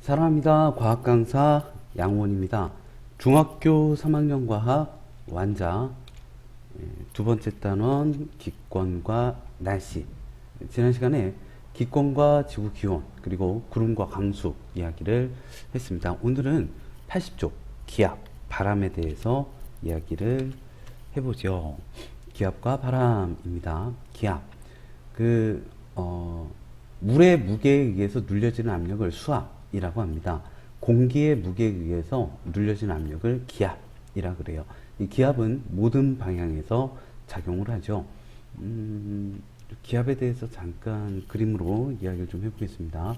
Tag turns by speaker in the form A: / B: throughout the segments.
A: 사랑합니다. 과학 강사 양원입니다. 중학교 3학년 과학 완자 두 번째 단원 기권과 날씨. 지난 시간에 기권과 지구 기온 그리고 구름과 강수 이야기를 했습니다. 오늘은 80쪽 기압, 바람에 대해서 이야기를 해보죠. 기압과 바람입니다. 기압. 물의 무게에 의해서 눌려지는 압력을 수압이라고 합니다. 공기의 무게에 의해서 눌려지는 압력을 기압이라 그래요. 이 기압은 모든 방향에서 작용을 하죠. 기압에 대해서 잠깐 그림으로 이야기를 좀 해보겠습니다.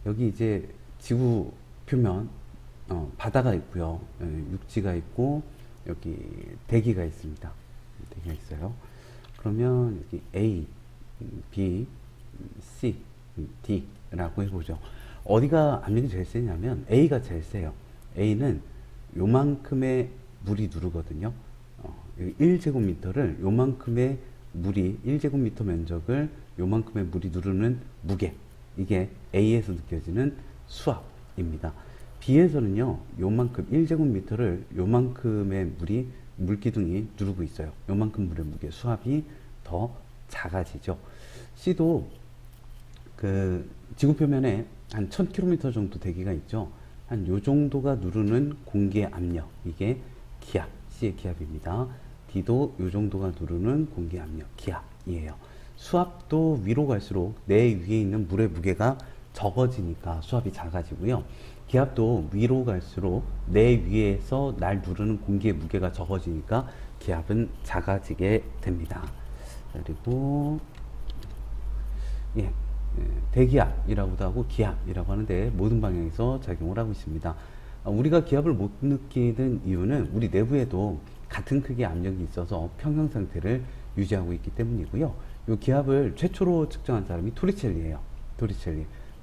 A: 여기 이제 지구 표면 바다가 있고요. 육지가 있고 여기 대기가 있습니다. 대기가 있어요. 그러면 여기 A, B, C, D라고 해보죠. 어디가 압력이 제일 세냐면 A가 제일 세요. A는 요만큼의 물이 누르거든요. 1제곱미터를 요만큼의 물이 1제곱미터 면적을 요만큼의 물이 누르는 무게, 이게 A에서 느껴지는 수압입니다. B에서는요 요만큼 1제곱미터를 요만큼의 물이 물기둥이 누르고 있어요. 요만큼 물의 무게, 수압이 더 작아지죠. C도 지구 표면에 한 1000km 정도 대기가 있죠. 한 요 정도가 누르는 공기의 압력, 이게 기압, C의 기압입니다. D도 요 정도가 누르는 공기의 압력, 기압이에요. 수압도 위로 갈수록 내 위에 있는 물의 무게가 적어지니까 수압이 작아지고요. 기압도 위로 갈수록 내 위에서 날 누르는 공기의 무게가 적어지니까 기압은 작아지게 됩니다. 그리고 대기압이라고도 하고 기압이라고 하는데 모든 방향에서 작용을 하고 있습니다. 우리가 기압을 못 느끼는 이유는 우리 내부에도 같은 크기의 압력이 있어서 평형 상태를 유지하고 있기 때문이고요. 이 기압을 최초로 측정한 사람이 토리첼리예요.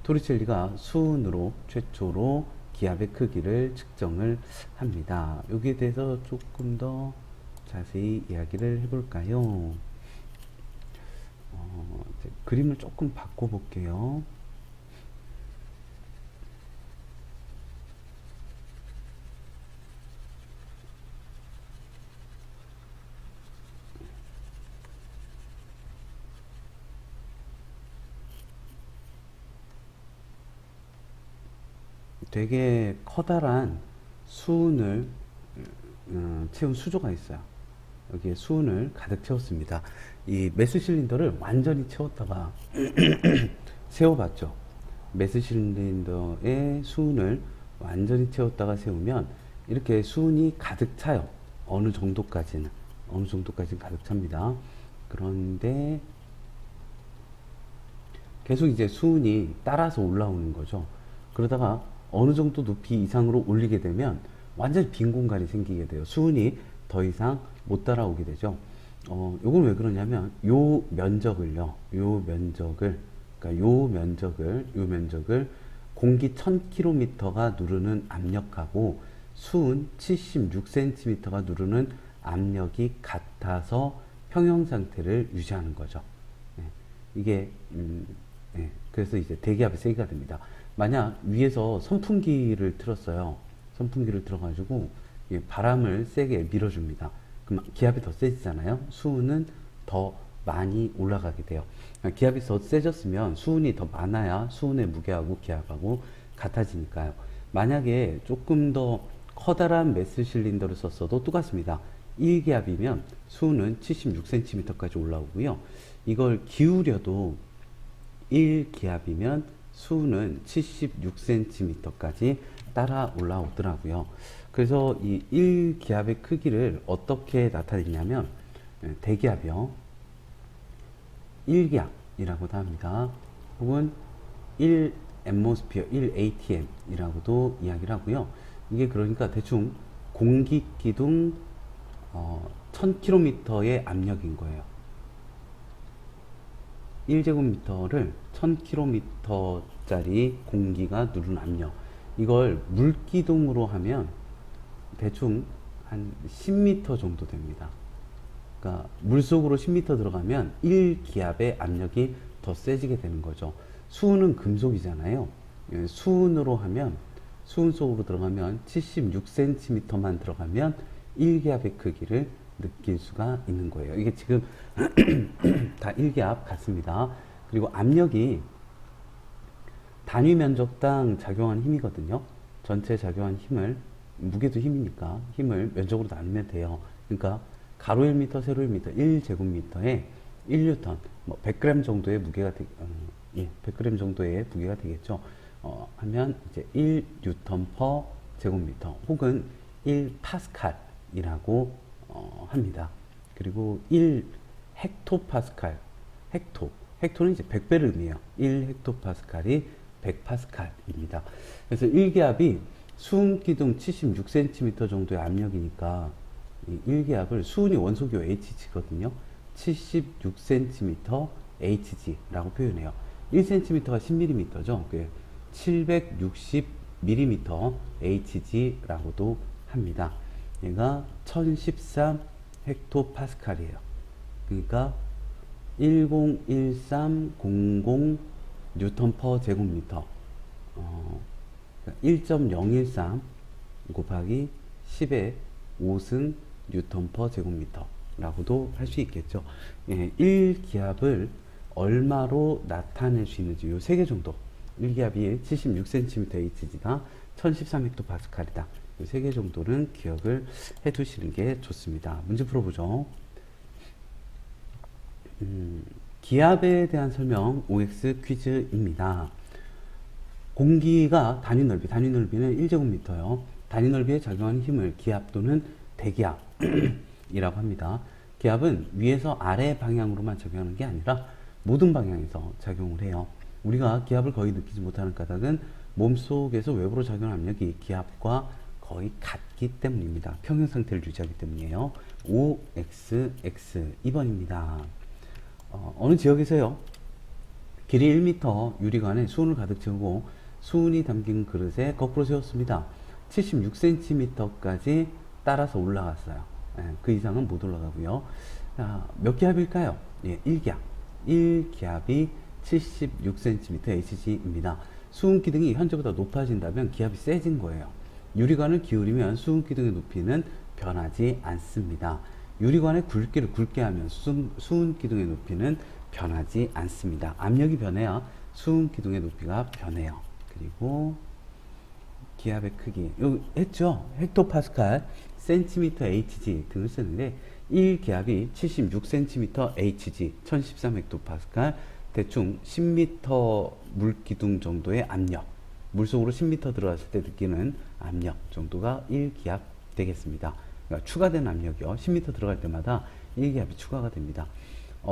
A: 토리첼리가 수은으로 최초로 기압의 크기를 측정을 합니다. 여기에 대해서 조금 더 자세히 이야기를 해볼까요? 그림을 조금 바꿔볼게요. 되게 커다란 수은을 채운 수조가 있어요. 여기에 수은을 가득 채웠습니다. 이 메스 실린더를 완전히 채웠다가 세워봤죠. 메스 실린더에 수은을 완전히 채웠다가 세우면 이렇게 수은이 가득 차요. 어느 정도까지는 가득 찹니다. 그런데 계속 이제 수은이 따라서 올라오는 거죠. 그러다가 어느 정도 높이 이상으로 올리게 되면 완전히 빈 공간이 생기게 돼요. 수은이 더 이상 못 따라오게 되죠. 요건 왜 그러냐면 요 면적을 공기 1000km가 누르는 압력하고 수은 76cm가 누르는 압력이 같아서 평형 상태를 유지하는 거죠. 이게 그래서 이제 대기압이 세기가 됩니다. 만약 위에서 선풍기를 틀었어요. 선풍기를 틀어가지고 바람을 세게 밀어줍니다. 그럼 기압이 더 세지잖아요. 수은은 더 많이 올라가게 돼요. 기압이 더 세졌으면 수은이 더 많아야 수은의 무게하고 기압하고 같아지니까요. 만약에 조금 더 커다란 메스 실린더를 썼어도 똑같습니다. 1기압이면 수은은 76cm까지 올라오고요. 이걸 기울여도 1기압이면 수은은 76cm까지 따라 올라오더라고요. 그래서 이 1기압의 크기를 어떻게 나타내냐면 대기압이요. 1기압이라고도 합니다. 혹은 1atmosphere, 1atm이라고도 이야기를 하고요. 이게 그러니까 대충 공기기둥 1000km의 압력인 거예요. 1제곱미터를 1000km짜리 공기가 누르는 압력, 이걸 물기둥으로 하면 대충 한 10m 정도 됩니다. 그러니까 물속으로 10m 들어가면 1기압의 압력이 더 세지게 되는 거죠. 수은은 금속이잖아요. 예, 수은으로 하면 수은 속으로 들어가면 76cm만 들어가면 1기압의 크기를 느낄 수가 있는 거예요. 이게 지금 다 1기압 같습니다. 그리고 압력이 단위 면적당 작용한 힘이거든요. 전체 작용한 힘을, 무게도 힘이니까 힘을 면적으로 나누면 돼요. 그러니까 가로 1m, 세로 1m, 1제곱미터에 1뉴턴, 뭐 100g 정도의 무게가 100g 정도의 무게가 되겠죠. 하면 이제 1뉴턴 퍼 제곱미터 혹은 1파스칼이라고 합니다. 그리고 1헥토파스칼, 헥토는 이제 100배를 의미해요. 1헥토파스칼이 100파스칼입니다. 그래서 1기압이 수은기둥 76cm 정도의 압력이니까 1기압을 수은이 원소기호 Hg거든요. 76cm Hg라고 표현해요. 1cm가 10mm죠. 760mm Hg라고도 합니다. 얘가 1013 헥토파스칼이에요. 그러니까 101300 뉴턴 퍼 제곱미터, 1.013 곱하기 10의 5승 뉴턴 퍼 제곱미터 라고도 할 수 있겠죠. 예, 1기압을 얼마로 나타낼 수 있는지 요 3개 정도. 1기압이 76cm Hg다, 1013헥토파스칼이다. 요 3개 정도는 기억을 해 두시는 게 좋습니다. 문제 풀어보죠. 기압에 대한 설명 OX 퀴즈입니다. 공기가 단위 넓이는 1제곱미터요. 단위 넓이에 작용하는 힘을 기압 또는 대기압이라고 합니다. 기압은 위에서 아래 방향으로만 작용하는 게 아니라 모든 방향에서 작용을 해요. 우리가 기압을 거의 느끼지 못하는 까닭은 몸속에서 외부로 작용하는 압력이 기압과 거의 같기 때문입니다. 평형 상태를 유지하기 때문이에요. OXX 2번입니다. 어느 지역에서요, 길이 1m 유리관에 수은을 가득 채우고 수은이 담긴 그릇에 거꾸로 세웠습니다. 76cm까지 따라서 올라갔어요. 그 이상은 못 올라가고요. 몇 기압일까요? 예, 1기압. 1기압이 76cm Hg입니다. 수은 기둥이 현재보다 높아진다면 기압이 세진 거예요. 유리관을 기울이면 수은 기둥의 높이는 변하지 않습니다. 유리관의 굵기를 굵게 하면 수은 기둥의 높이는 변하지 않습니다. 압력이 변해야 수은 기둥의 높이가 변해요. 그리고 기압의 크기, 여기 했죠? 헥토파스칼, 센티미터 Hg 등을 쓰는데 1기압이 76cm Hg, 1013헥토파스칼, 대충 10m 물기둥 정도의 압력, 물속으로 10m 들어갔을 때 느끼는 압력 정도가 1기압 되겠습니다. 그러니까 추가된 압력이요. 10m 들어갈 때마다 1기압이 추가가 됩니다.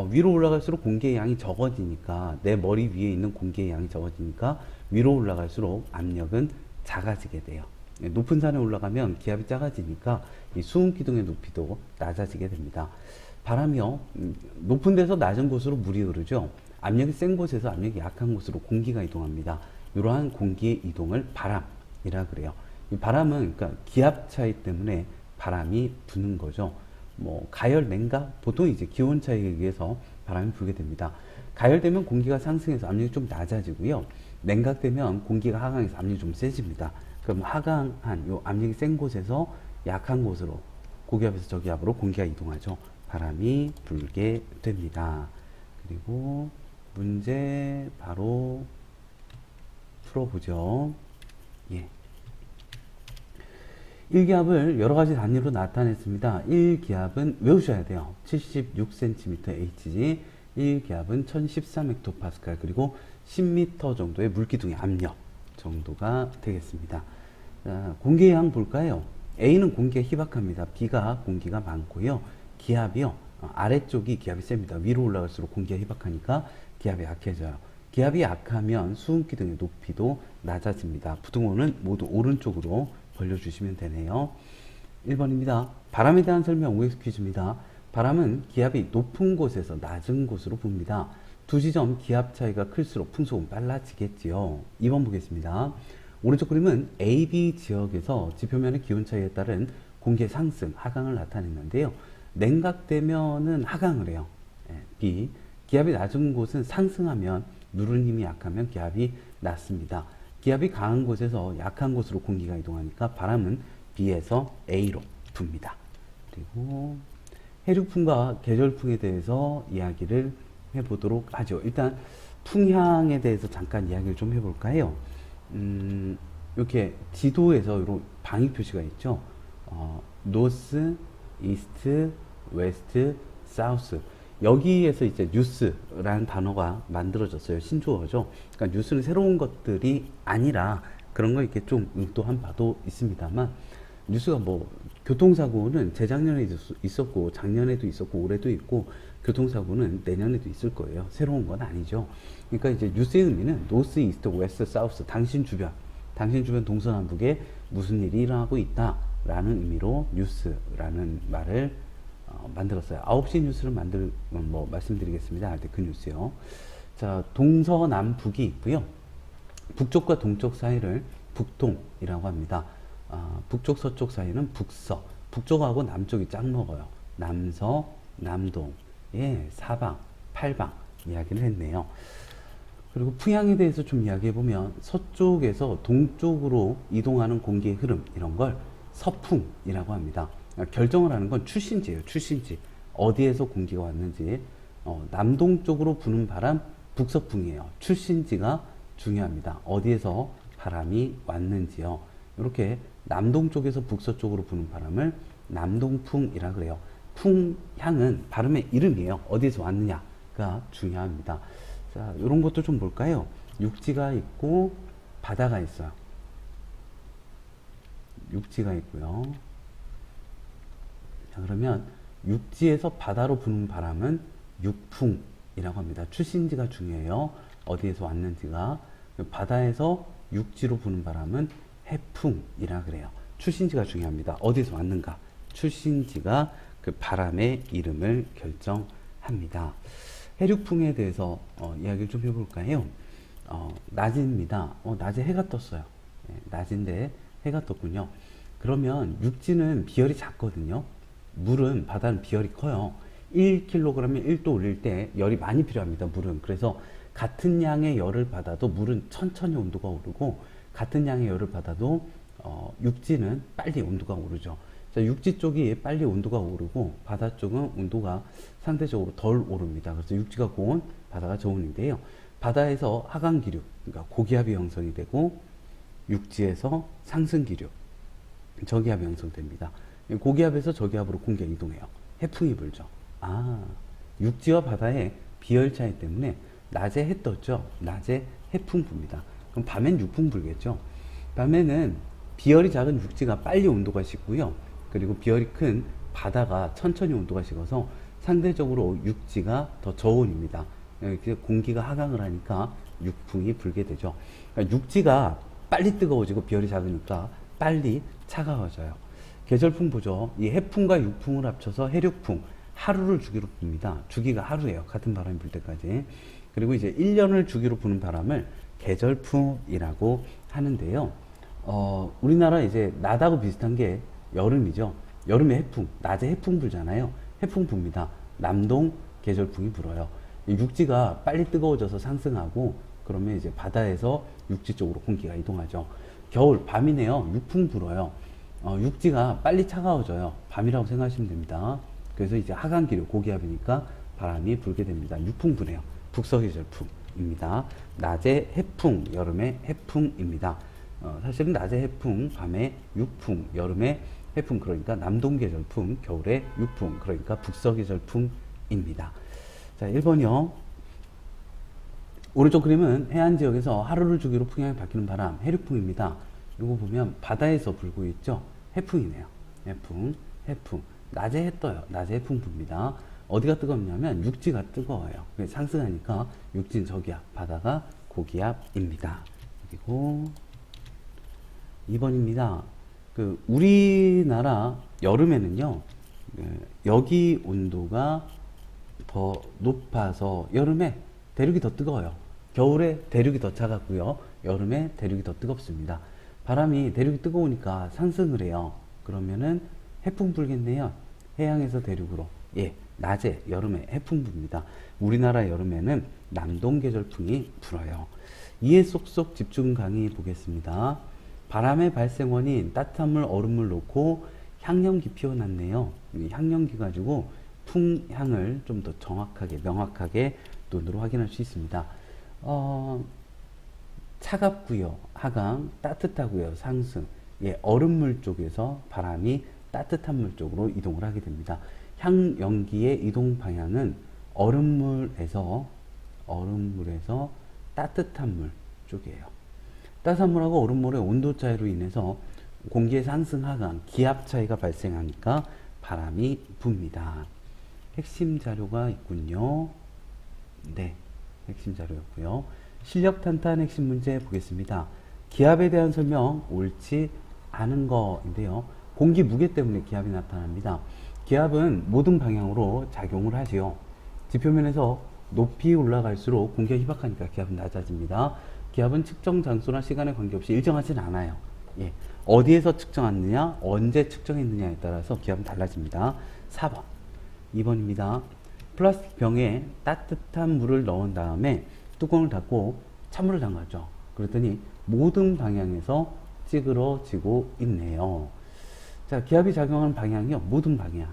A: 위로 올라갈수록 공기의 양이 적어지니까, 내 머리 위에 있는 공기의 양이 적어지니까 위로 올라갈수록 압력은 작아지게 돼요. 높은 산에 올라가면 기압이 작아지니까 이 수은 기둥의 높이도 낮아지게 됩니다. 바람이요, 높은 데서 낮은 곳으로 물이 흐르죠. 압력이 센 곳에서 압력이 약한 곳으로 공기가 이동합니다. 이러한 공기의 이동을 바람이라 그래요. 이 바람은 그러니까 기압 차이 때문에 바람이 부는 거죠. 뭐 가열, 냉각, 보통 이제 기온 차이에 의해서 바람이 불게 됩니다. 가열되면 공기가 상승해서 압력이 좀 낮아지고요. 냉각되면 공기가 하강해서 압력이 좀 세집니다. 그럼 하강한 요 압력이 센 곳에서 약한 곳으로, 고기압에서 저기압으로 공기가 이동하죠. 바람이 불게 됩니다. 그리고 문제 바로 풀어보죠. 예. 1기압을 여러 가지 단위로 나타냈습니다. 1기압은 외우셔야 돼요. 76cm Hg, 1기압은 1013헥토파스칼, 그리고 10m 정도의 물기둥의 압력 정도가 되겠습니다. 공기의 양 볼까요? A는 공기가 희박합니다. B가 공기가 많고요. 기압이요, 아래쪽이 기압이 셉니다. 위로 올라갈수록 공기가 희박하니까 기압이 약해져요. 기압이 약하면 수은 기둥의 높이도 낮아집니다. 부등호는 모두 오른쪽으로 벌려주시면 되네요. 1번입니다. 바람에 대한 설명 OX 퀴즈입니다. 바람은 기압이 높은 곳에서 낮은 곳으로 붑니다. 두 지점 기압 차이가 클수록 풍속은 빨라지겠지요. 2번 보겠습니다. 오른쪽 그림은 AB 지역에서 지표면의 기온 차이에 따른 공기의 상승, 하강을 나타냈는데요. 냉각되면은 하강을 해요. B, 기압이 낮은 곳은 상승하면 누르는 힘이 약하면 기압이 낮습니다. 기압이 강한 곳에서 약한 곳으로 공기가 이동하니까 바람은 B에서 A로 붑니다. 그리고 해류풍과 계절풍에 대해서 이야기를 해보도록 하죠. 일단 풍향에 대해서 잠깐 이야기를 좀 해볼까요? 이렇게 지도에서 이런 방위 표시가 있죠. 노스, 이스트, 웨스트, 사우스. 여기에서 이제 뉴스라는 단어가 만들어졌어요. 신조어죠. 그러니까 뉴스는 새로운 것들이 아니라 그런 거 이렇게 좀 의도한 바도 있습니다만, 뉴스가 뭐 교통사고는 재작년에도 있었고 작년에도 있었고 올해도 있고 교통사고는 내년에도 있을 거예요. 새로운 건 아니죠. 그러니까 이제 뉴스의 의미는 노스, 이스트, 웨스트, 사우스, 당신 주변 동서남북에 무슨 일이 일어나고 있다라는 의미로 뉴스라는 말을 만들었어요. 9시 뉴스를 말씀드리겠습니다. 할 때 그 뉴스요. 자, 동서남북이 있고요. 북쪽과 동쪽 사이를 북동이라고 합니다. 북쪽 서쪽 사이는 북서. 북쪽하고 남쪽이 짝 먹어요. 남서, 남동, 예, 사방, 팔방 이야기를 했네요. 그리고 풍향에 대해서 좀 이야기해보면 서쪽에서 동쪽으로 이동하는 공기의 흐름, 이런 걸 서풍이라고 합니다. 결정을 하는 건 출신지예요. 출신지. 어디에서 공기가 왔는지. 남동쪽으로 부는 바람 북서풍이에요. 출신지가 중요합니다. 어디에서 바람이 왔는지요. 이렇게 남동쪽에서 북서쪽으로 부는 바람을 남동풍이라 그래요. 풍향은 발음의 이름이에요. 어디에서 왔느냐가 중요합니다. 자, 이런 것도 좀 볼까요? 육지가 있고 바다가 있어요. 육지가 있고요. 자, 그러면 육지에서 바다로 부는 바람은 육풍이라고 합니다. 출신지가 중요해요. 어디에서 왔는지가. 바다에서 육지로 부는 바람은 해풍이라 그래요. 출신지가 중요합니다. 어디서 왔는가. 출신지가 그 바람의 이름을 결정합니다. 해륙풍에 대해서 이야기를 좀 해볼까요? 낮입니다. 낮에 해가 떴어요. 네, 낮인데 해가 떴군요. 그러면 육지는 비열이 작거든요. 물은, 바다는 비열이 커요. 1kg에 1도 올릴 때 열이 많이 필요합니다. 물은. 그래서 같은 양의 열을 받아도 물은 천천히 온도가 오르고, 같은 양의 열을 받아도 육지는 빨리 온도가 오르죠. 자, 육지 쪽이 빨리 온도가 오르고 바다 쪽은 온도가 상대적으로 덜 오릅니다. 그래서 육지가 고온, 바다가 저온인데요. 바다에서 하강기류, 그러니까 고기압이 형성이 되고, 육지에서 상승기류, 저기압이 형성됩니다. 고기압에서 저기압으로 공기가 이동해요. 해풍이 불죠. 육지와 바다의 비열 차이 때문에 낮에 해 떴죠. 낮에 해풍 붑니다. 그럼 밤엔 육풍 불겠죠. 밤에는 비열이 작은 육지가 빨리 온도가 식고요. 그리고 비열이 큰 바다가 천천히 온도가 식어서 상대적으로 육지가 더 저온입니다. 공기가 하강을 하니까 육풍이 불게 되죠. 그러니까 육지가 빨리 뜨거워지고 비열이 작으니까 빨리 차가워져요. 계절풍 보죠. 이 해풍과 육풍을 합쳐서 해륙풍, 하루를 주기로 붑니다. 주기가 하루예요. 같은 바람이 불 때까지. 그리고 이제 1년을 주기로 부는 바람을 계절풍이라고 하는데요. 우리나라 이제 낮하고 비슷한 게 여름이죠. 여름에 해풍, 낮에 해풍 불잖아요. 해풍 붑니다. 남동 계절풍이 불어요. 육지가 빨리 뜨거워져서 상승하고, 그러면 이제 바다에서 육지 쪽으로 공기가 이동하죠. 겨울, 밤이네요. 육풍 불어요. 육지가 빨리 차가워져요. 밤이라고 생각하시면 됩니다. 그래서 이제 하강기류, 고기압이니까 바람이 불게 됩니다. 육풍 부네요. 북서계절풍입니다. 낮에 해풍, 여름에 해풍입니다. 사실은 낮에 해풍, 밤에 육풍, 여름에 해풍, 그러니까 남동계절풍, 겨울에 육풍, 그러니까 북서계절풍입니다. 자, 1번이요. 오른쪽 그림은 해안 지역에서 하루를 주기로 풍향이 바뀌는 바람, 해륙풍입니다. 이거 보면 바다에서 불고 있죠? 해풍이네요. 해풍, 해풍. 낮에 해 떠요. 낮에 해풍 붑니다. 어디가 뜨겁냐면 육지가 뜨거워요. 상승하니까 육지는 저기압, 바다가 고기압입니다. 그리고 2번입니다. 우리나라 여름에는요, 여기 온도가 더 높아서 여름에 대륙이 더 뜨거워요. 겨울에 대륙이 더 차갑고요. 여름에 대륙이 더 뜨겁습니다. 바람이 대륙이 뜨거우니까 상승을 해요. 그러면은 해풍 불겠네요. 해양에서 대륙으로. 예, 낮에, 여름에 해풍 붑니다. 우리나라 여름에는 남동 계절풍이 불어요. 이해 쏙쏙 집중 강의 보겠습니다. 바람의 발생 원인 따뜻한 물, 얼음물 넣고 향연기 피워놨네요. 이 향연기 가지고 풍향을 좀 더 정확하게, 명확하게 눈으로 확인할 수 있습니다. 차갑고요, 하강, 따뜻하고요, 상승. 예, 얼음물 쪽에서 바람이 따뜻한 물 쪽으로 이동을 하게 됩니다. 향연기의 이동 방향은 얼음물에서 따뜻한 물 쪽이에요. 따뜻한 물하고 얼음물의 온도 차이로 인해서 공기의 상승, 하강, 기압 차이가 발생하니까 바람이 붑니다. 핵심 자료가 있군요. 네, 핵심 자료였고요. 실력 탄탄 핵심 문제 보겠습니다. 기압에 대한 설명 옳지 않은 거인데요. 공기 무게 때문에 기압이 나타납니다. 기압은 모든 방향으로 작용을 하지요. 지표면에서 높이 올라갈수록 공기가 희박하니까 기압은 낮아집니다. 기압은 측정 장소나 시간에 관계없이 일정하진 않아요. 예. 어디에서 측정했느냐, 언제 측정했느냐에 따라서 기압은 달라집니다. 4번, 2번입니다. 플라스틱 병에 따뜻한 물을 넣은 다음에 뚜껑을 닫고 찬물을 담갔죠. 그랬더니 모든 방향에서 찌그러지고 있네요. 자, 기압이 작용하는 방향이요, 모든 방향.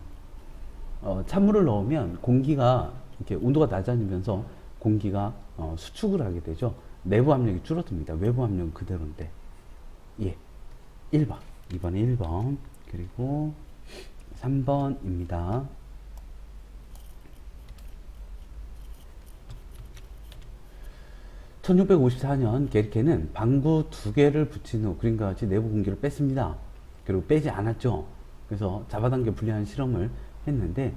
A: 찬물을 넣으면 공기가 이렇게 온도가 낮아지면서 공기가 수축을 하게 되죠. 내부 압력이 줄어듭니다. 외부 압력은 그대로인데. 예. 1번. 2번에 1번. 그리고 3번입니다. (1654년) 게리케는 방구 2개를 붙인 후 그림과 같이 내부 공기를 뺐습니다. 그리고 빼지 않았죠. 그래서 잡아당겨 분리하는 실험을 했는데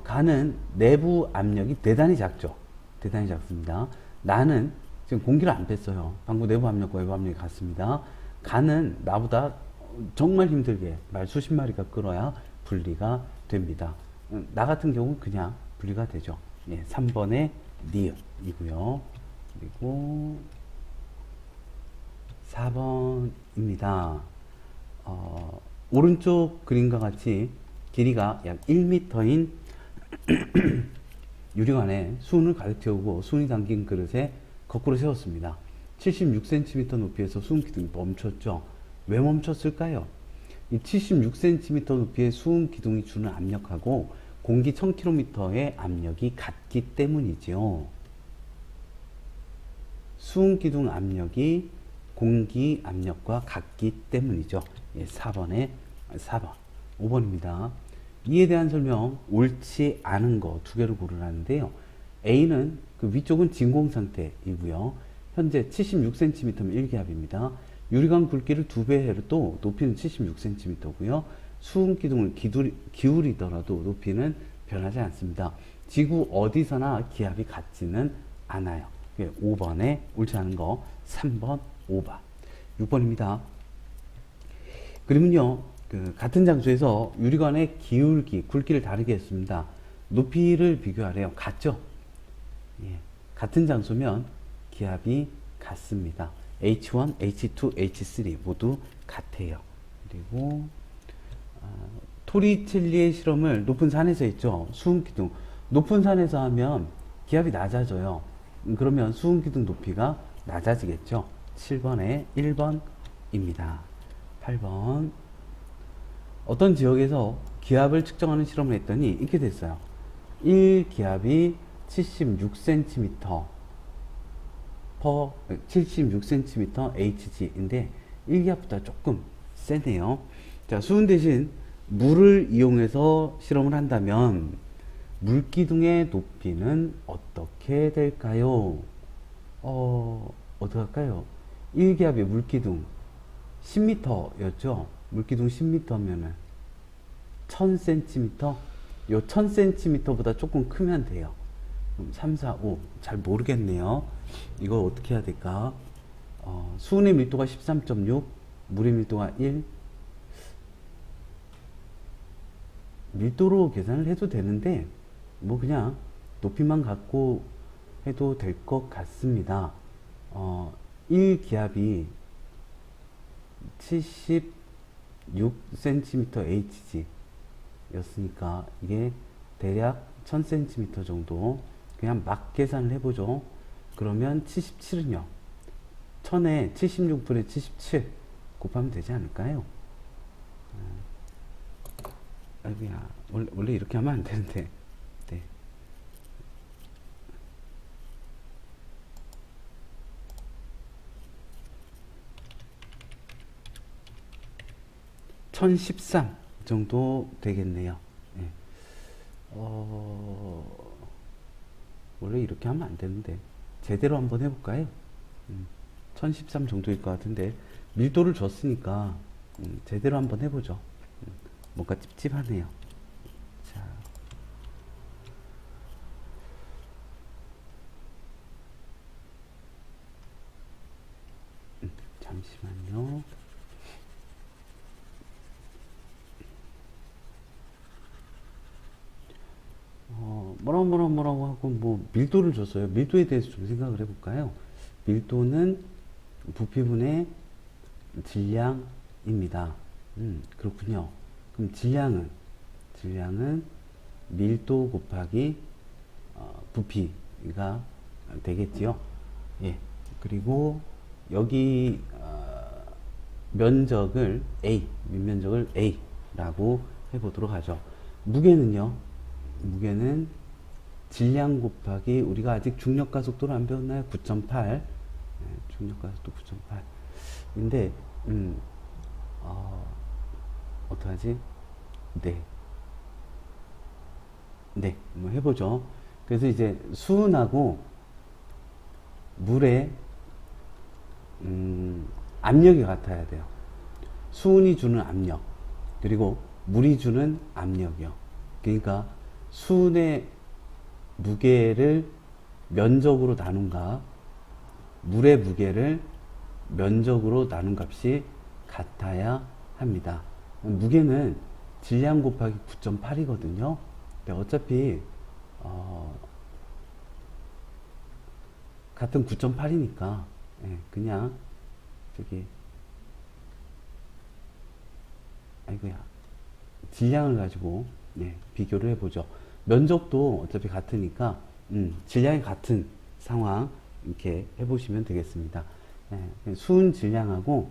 A: 가는 내부 압력이 대단히 작죠. 대단히 작습니다. 나는 지금 공기를 안 뺐어요. 방구 내부 압력과 외부 압력이 같습니다. 가는 나보다 정말 힘들게 말 수십 마리가 끌어야 분리가 됩니다. 나 같은 경우는 그냥 분리가 되죠. 예, 3번의 니은이고요. 그리고 4번입니다. 오른쪽 그림과 같이 길이가 약 1m인 유리관에 수은을 가득 채우고 수은이 담긴 그릇에 거꾸로 세웠습니다. 76cm 높이에서 수은 기둥이 멈췄죠. 왜 멈췄을까요? 이 76cm 높이의 수은 기둥이 주는 압력하고 공기 1000km의 압력이 같기 때문이지요. 수은 기둥 압력이 공기 압력과 같기 때문이죠. 예, 4번. 5번입니다. 이에 대한 설명 옳지 않은 거 2개를 고르라는데요. A는 그 위쪽은 진공 상태이고요. 현재 76cm면 1기압입니다. 유리관 굵기를 2배 해도 높이는 76cm고요. 수은 기둥을 기울이더라도 높이는 변하지 않습니다. 지구 어디서나 기압이 같지는 않아요. 5번에 옳지 않은 거 3번, 5번. 6번입니다. 그러면요, 같은 장소에서 유리관의 굵기를 다르게 했습니다. 높이를 비교하래요. 같죠? 예, 같은 장소면 기압이 같습니다. H1, H2, H3 모두 같아요. 그리고 토리첼리의 실험을 높은 산에서 했죠. 수은기둥. 높은 산에서 하면 기압이 낮아져요. 그러면 수은기둥 높이가 낮아지겠죠. 7번에 1번입니다. 8번. 어떤 지역에서 기압을 측정하는 실험을 했더니 이렇게 됐어요. 1기압이 76cm Hg인데 1기압보다 조금 세네요. 자, 수은 대신 물을 이용해서 실험을 한다면 물기둥의 높이는 어떻게 될까요? 어떻게 할까요? 1기압의 물기둥 10m였죠. 물기둥 10m면은 1000cm? 요 1000cm보다 조금 크면 돼요. 그럼 3, 4, 5. 잘 모르겠네요. 이거 어떻게 해야 될까? 수은의 밀도가 13.6, 물의 밀도가 1. 밀도로 계산을 해도 되는데, 뭐 그냥 높이만 갖고 해도 될 것 같습니다. 1기압이 76cm Hg 였으니까 이게 대략 1000cm 정도 그냥 막 계산을 해보죠. 그러면 77은요. 1000에 76분의 77 곱하면 되지 않을까요? 아이고야, 원래 이렇게 하면 안 되는데. 네. 1013 정도 되겠네요. 네. 원래 이렇게 하면 안 되는데. 제대로 한번 해볼까요? 1013 정도일 것 같은데, 밀도를 줬으니까, 제대로 한번 해보죠. 뭔가 찝찝하네요. 자. 잠시만요. 뭐라고 하고, 뭐, 밀도를 줬어요. 밀도에 대해서 좀 생각을 해볼까요? 밀도는 부피분의 질량입니다. 그렇군요. 그럼 질량은 밀도 곱하기 부피가 되겠지요. 예. 그리고 여기 면적을 밑면적을 A라고 해보도록 하죠. 무게는요. 무게는 질량 곱하기, 우리가 아직 중력가속도를 안 배웠나요? 9.8. 중력가속도 9.8인데 어떡하지? 네, 한번 해보죠. 그래서 이제 수은하고 물의 압력이 같아야 돼요. 수은이 주는 압력, 그리고 물이 주는 압력이요. 그러니까 수은의 무게를 면적으로 나눈 값, 물의 무게를 면적으로 나눈 값이 같아야 합니다. 무게는 질량 곱하기 9.8이거든요. 어차피 같은 9.8이니까 그냥 저기 아이고야, 질량을 가지고 비교를 해보죠. 면적도 어차피 같으니까 질량이 같은 상황 이렇게 해보시면 되겠습니다. 수은 질량하고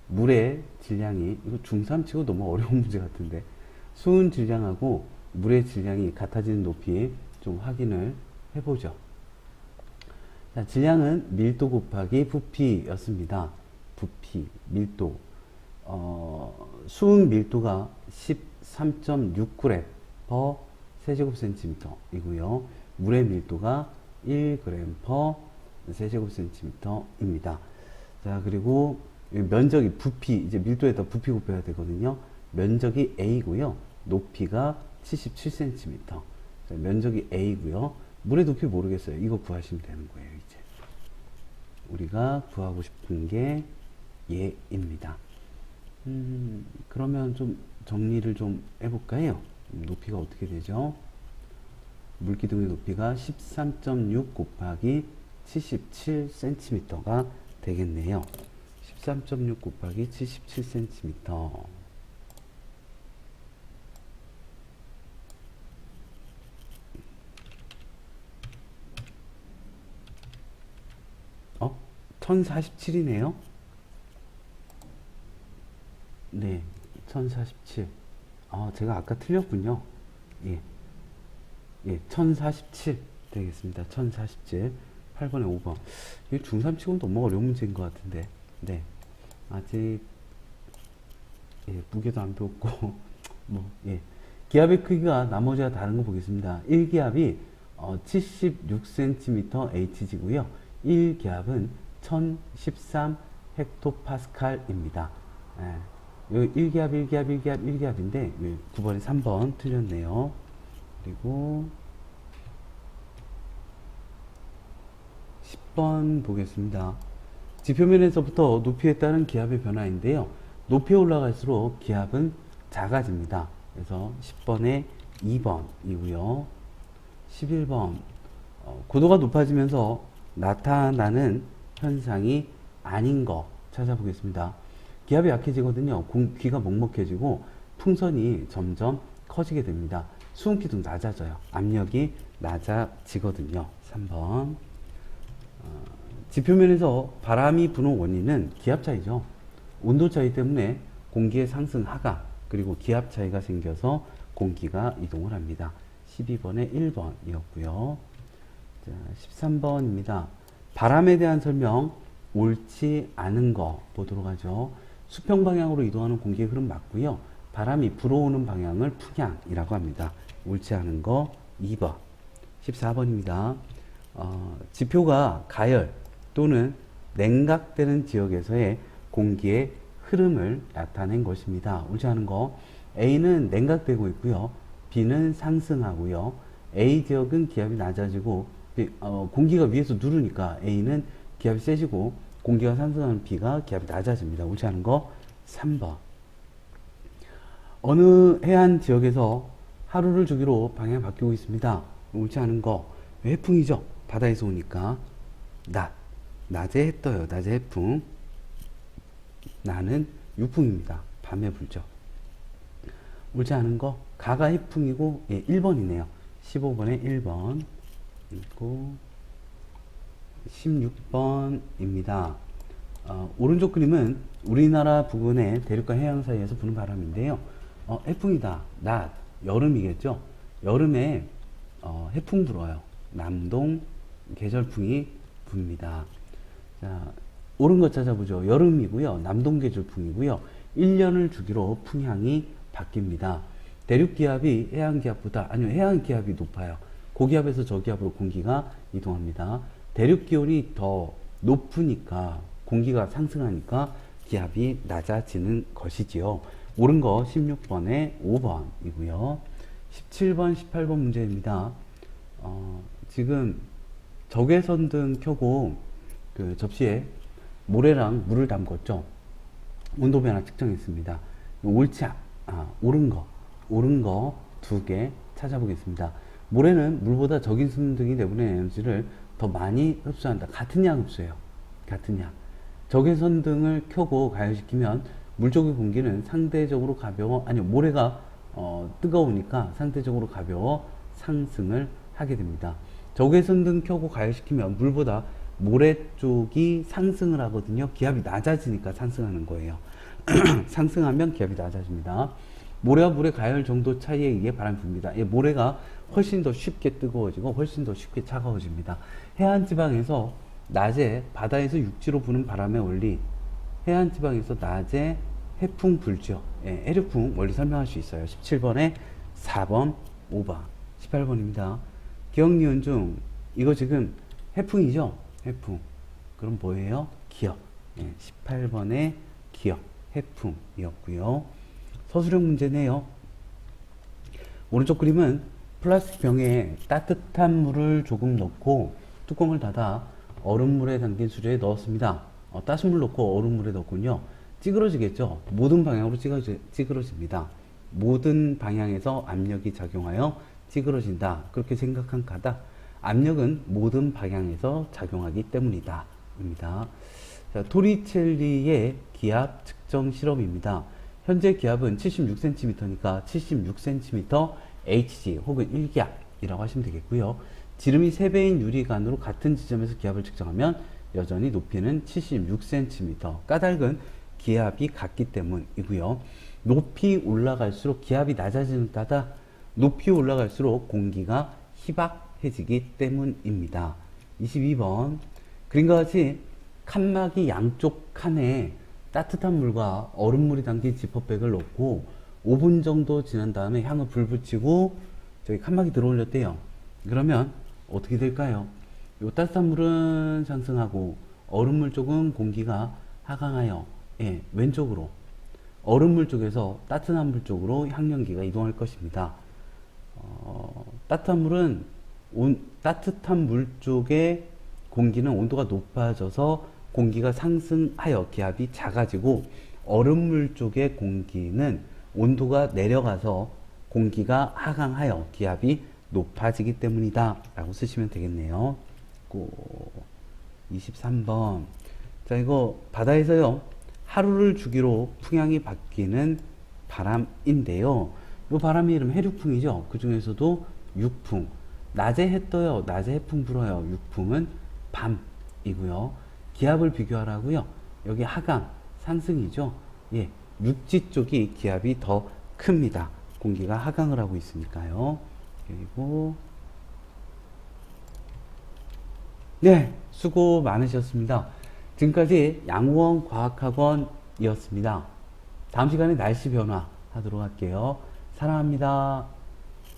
A: 물의 질량이, 이거 중3 치고 너무 어려운 문제 같은데, 수은 질량하고 물의 질량이 같아지는 높이 좀 확인을 해보죠. 자, 질량은 밀도 곱하기 부피였습니다. 부피, 밀도. 수은 밀도가 13.6g per 세제곱센티미터이고요. 물의 밀도가 1g per 세제곱센티미터입니다. 자, 그리고 면적이 부피, 이제 밀도에다 부피 곱해야 되거든요. 면적이 A고요. 높이가 77cm. 자, 면적이 A고요. 물의 높이 모르겠어요. 이거 구하시면 되는 거예요, 이제. 우리가 구하고 싶은 게 얘입니다. 그러면 좀 정리를 좀 해볼까요? 높이가 어떻게 되죠? 물기둥의 높이가 13.6 곱하기 77cm가 되겠네요. 13.6 곱하기 77cm. 1047이네요. 네, 1047. 제가 아까 틀렸군요. 예, 1047 되겠습니다. 1047. 8번에 5번. 이게 중3 치고는 너무 어려운 문제인 것 같은데. 네, 아직 무게도 안 배웠고 기압의 크기가 나머지와 다른 거 보겠습니다. 1기압이 76cm Hg고요. 1기압은 1013 헥토파스칼입니다. 여기 1기압인데 9번에 3번 틀렸네요. 그리고 10번 보겠습니다. 지표면에서부터 높이에 따른 기압의 변화인데요. 높이에 올라갈수록 기압은 작아집니다. 그래서 10번에 2번이고요. 11번 고도가 높아지면서 나타나는 현상이 아닌 거 찾아보겠습니다. 기압이 약해지거든요. 공기가 먹먹해지고 풍선이 점점 커지게 됩니다. 수온기도 낮아져요. 압력이 낮아지거든요. 3번. 지표면에서 바람이 부는 원인은 기압 차이죠. 온도 차이 때문에 공기의 상승 하강 그리고 기압 차이가 생겨서 공기가 이동을 합니다. 12번에 1번이었고요. 자, 13번입니다. 바람에 대한 설명 옳지 않은 거 보도록 하죠. 수평 방향으로 이동하는 공기의 흐름 맞고요. 바람이 불어오는 방향을 풍향이라고 합니다. 옳지 않은 거 2번. 14번입니다. 지표가 가열 또는 냉각되는 지역에서의 공기의 흐름을 나타낸 것입니다. 옳지 않은 거 A는 냉각되고 있고요. B는 상승하고요. A 지역은 기압이 낮아지고 공기가 위에서 누르니까 A는 기압이 세지고 공기가 상승하는 B가 기압이 낮아집니다. 옳지 않은 거 3번. 어느 해안 지역에서 하루를 주기로 방향이 바뀌고 있습니다. 옳지 않은 거 해풍이죠. 바다에서 오니까 낮에 해 떠요. 낮에 해풍. 나는 유풍입니다. 밤에 불죠. 옳지 않은 거 가가 해풍이고 1번이네요. 15번에 1번 있고 16번입니다. 오른쪽 그림은 우리나라 부근의 대륙과 해양 사이에서 부는 바람인데요. 해풍이다. 낮, 여름이겠죠. 여름에 해풍 불어요. 남동 계절풍이 붑니다. 자, 옳은 거 찾아보죠. 여름이고요. 남동 계절풍이고요. 1년을 주기로 풍향이 바뀝니다. 대륙 기압이 해안 기압보다 해안 기압이 높아요. 고기압에서 저기압으로 공기가 이동합니다. 대륙 기온이 더 높으니까 공기가 상승하니까 기압이 낮아지는 것이지요. 옳은 거 16번에 5번이고요. 17번, 18번 문제입니다. 지금 적외선등 켜고 그 접시에 모래랑 물을 담궜죠. 온도 변화 측정했습니다. 옳은 거 2개 찾아보겠습니다. 모래는 물보다 적외선등이 내보내는 에너지를 더 많이 흡수한다. 같은 양 흡수해요. 같은 양. 적외선등을 켜고 가열시키면 물 쪽의 공기는 상대적으로 가벼워, 모래가 뜨거우니까 상대적으로 가벼워 상승을 하게 됩니다. 적외선등 켜고 가열시키면 물보다 모래 쪽이 상승을 하거든요. 기압이 낮아지니까 상승하는 거예요. 상승하면 기압이 낮아집니다. 모래와 물의 가열 정도 차이에 의해 바람이 붑니다. 모래가 훨씬 더 쉽게 뜨거워지고 훨씬 더 쉽게 차가워집니다. 해안지방에서 낮에 바다에서 육지로 부는 바람의 원리, 해안지방에서 낮에 해풍 불죠. 해류풍 원리 설명할 수 있어요. 17번에 4번, 5번, 18번입니다. 기억, 니은 중 이거 지금 해풍이죠? 해풍. 그럼 뭐예요? 기억. 18번에 기억, 해풍이었고요. 서술형 문제네요. 오른쪽 그림은 플라스틱 병에 따뜻한 물을 조금 넣고 뚜껑을 닫아 얼음물에 담긴 수조에 넣었습니다. 따뜻한 물 넣고 얼음물에 넣었군요. 찌그러지겠죠? 모든 방향으로 찌그러집니다. 모든 방향에서 압력이 작용하여 찌그러진다. 그렇게 생각한 까닭 압력은 모든 방향에서 작용하기 때문이다. 입니다. 자, 토리첼리의 기압 측정 실험입니다. 현재 기압은 76cm니까 76cm Hg 혹은 1기압이라고 하시면 되겠고요. 지름이 3배인 유리관으로 같은 지점에서 기압을 측정하면 여전히 높이는 76cm. 까닭은 기압이 같기 때문이고요. 높이 올라갈수록 기압이 낮아지는 까닭 높이 올라갈수록 공기가 희박해지기 때문입니다. 22번 그림과 같이 칸막이 양쪽 칸에 따뜻한 물과 얼음물이 담긴 지퍼백을 넣고 5분 정도 지난 다음에 향을 불 붙이고 저기 칸막이 들어올렸대요. 그러면 어떻게 될까요? 요 따뜻한 물은 상승하고 얼음물 쪽은 공기가 하강하여 왼쪽으로 얼음물 쪽에서 따뜻한 물 쪽으로 향연기가 이동할 것입니다. 따뜻한 물 쪽에 공기는 온도가 높아져서 공기가 상승하여 기압이 작아지고 얼음물 쪽의 공기는 온도가 내려가서 공기가 하강하여 기압이 높아지기 때문이다 라고 쓰시면 되겠네요. 23번 자 이거 바다에서요 하루를 주기로 풍향이 바뀌는 바람인데요. 이 바람의 이름 해륙풍이죠. 그 중에서도 육풍. 낮에 해 떠요. 낮에 해풍 불어요. 육풍은 밤이고요. 기압을 비교하라고요. 여기 하강, 상승이죠. 예, 육지 쪽이 기압이 더 큽니다. 공기가 하강을 하고 있으니까요. 그리고 네, 수고 많으셨습니다. 지금까지 양호원 과학학원이었습니다. 다음 시간에 날씨 변화 하도록 할게요. 사랑합니다.